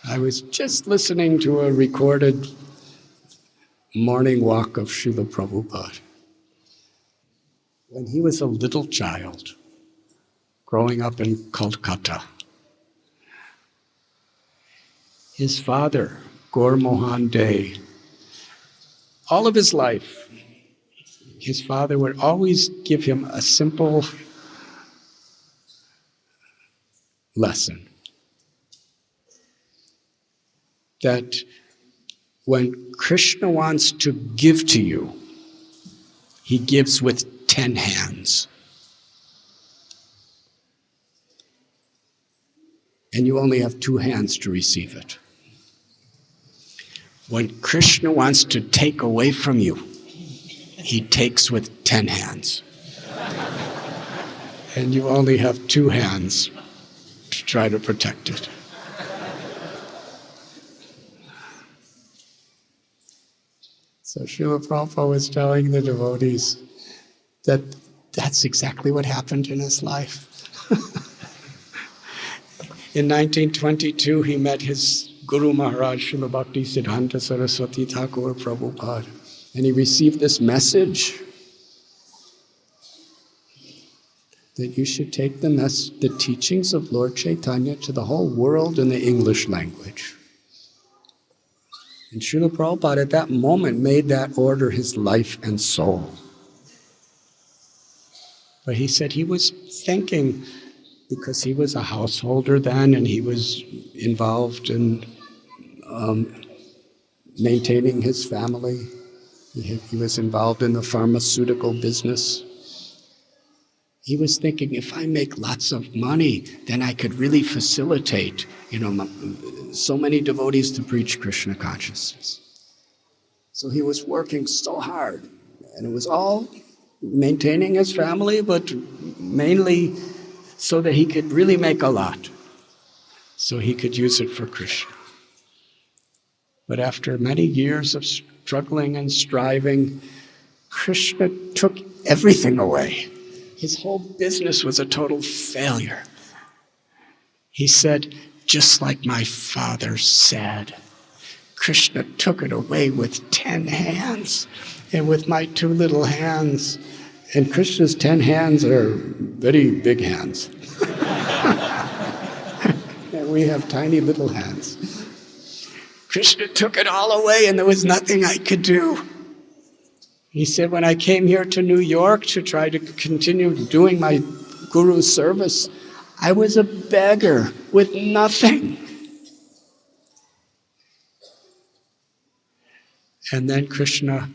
I was just listening to a recorded morning walk of Srila Prabhupada. When he was a little child, growing up in Kolkata, his father, Gaur Mohan Dey, all of his life, his father would always give him a simple lesson that when Krishna wants to give to you, he gives with 10 hands. And you only have 2 hands to receive it. When Krishna wants to take away from you, he takes with 10 hands. And you only have 2 hands to try to protect it. So Srila Prabhupada was telling the devotees that that's exactly what happened in his life. In 1922, he met his Guru Maharaj, Srila Bhakti Siddhanta Saraswati Thakur Prabhupada, and he received this message that you should take the teachings of Lord Chaitanya to the whole world in the English language. And Srila Prabhupada at that moment made that order his life and soul. But he said he was thinking, because he was a householder then and he was involved in maintaining his family. He was involved in the pharmaceutical business. He was thinking, if I make lots of money, then I could really facilitate, so many devotees to preach Krishna consciousness. So he was working so hard, and it was all maintaining his family, but mainly so that he could really make a lot, so he could use it for Krishna. But after many years of struggling and striving, Krishna took everything away. His whole business was a total failure. He said, just like my father said, Krishna took it away with 10 hands, and with my 2 little hands. And Krishna's 10 hands are very big hands. And we have tiny little hands. Krishna took it all away, and there was nothing I could do. He said, when I came here to New York to try to continue doing my guru's service, I was a beggar with nothing. And then Krishna,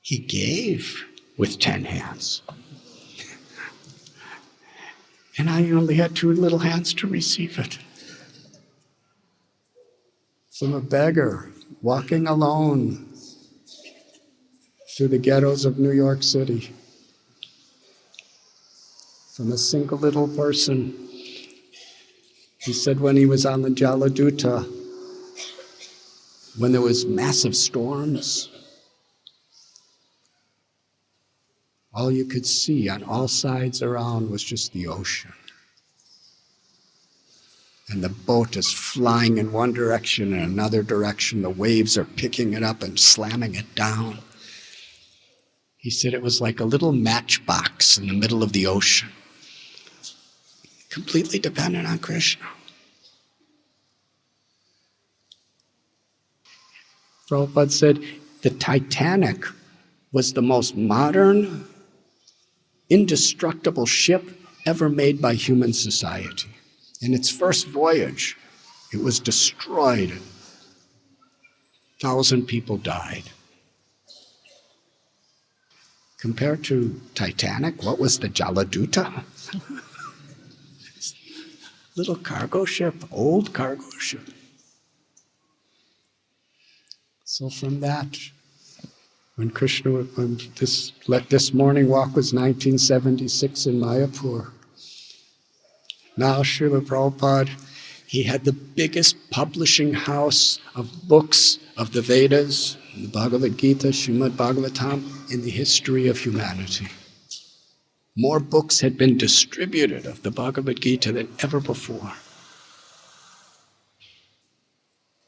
he gave with 10 hands. And I only had 2 little hands to receive it. From a beggar walking alone through the ghettos of New York City. From a single little person. He said when he was on the Jaladuta, when there was massive storms, all you could see on all sides around was just the ocean. And the boat is flying in one direction and another direction. The waves are picking it up and slamming it down. He said it was like a little matchbox in the middle of the ocean, completely dependent on Krishna. Prabhupada said the Titanic was the most modern, indestructible ship ever made by human society. In its first voyage, it was destroyed. 1,000 people died. Compared to Titanic, what was the Jaladuta? Little cargo ship, old cargo ship. So from that, when this morning walk was 1976 in Mayapur. Now Srila Prabhupada, he had the biggest publishing house of books of the Vedas, the Bhagavad Gita, Srimad Bhagavatam, in the history of humanity. More books had been distributed of the Bhagavad Gita than ever before.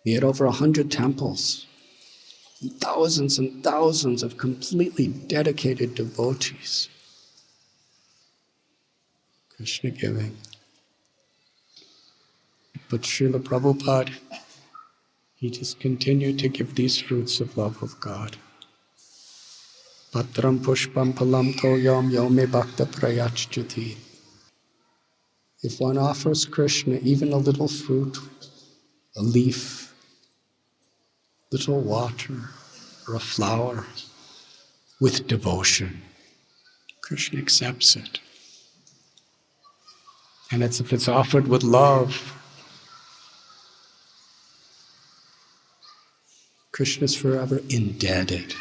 He had over 100 temples, and thousands of completely dedicated devotees. Krishna giving. But Srila Prabhupada, he just continued to give these fruits of love of God. Patraṁ, puṣpaṁ, phalaṁ, toyaṁ, yo me bhaktyā prayacchati. If one offers Krishna even a little fruit, a leaf, little water, or a flower, with devotion, Krishna accepts it. And if it's offered with love, Krishna's forever indebted.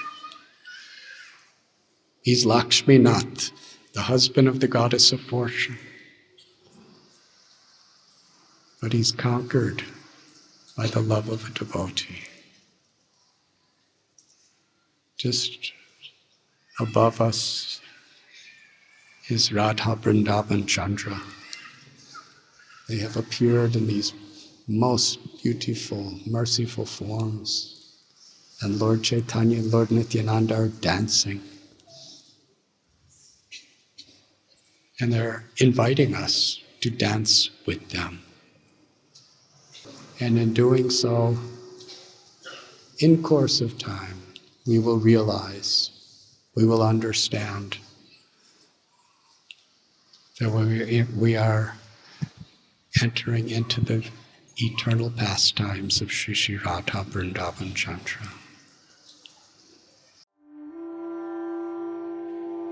He's Lakshminath, the husband of the goddess of fortune. But he's conquered by the love of a devotee. Just above us is Radha Vrindavan Chandra. They have appeared in these most beautiful, merciful forms. And Lord Chaitanya and Lord Nityananda are dancing. And they're inviting us to dance with them. And in doing so, in course of time, we will realize, we will understand that we are entering into the eternal pastimes of Shri Shri Radha Vrindavan Chandra.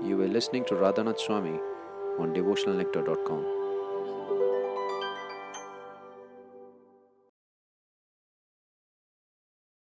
You were listening to Radhanath Swami on devotionalnectar.com.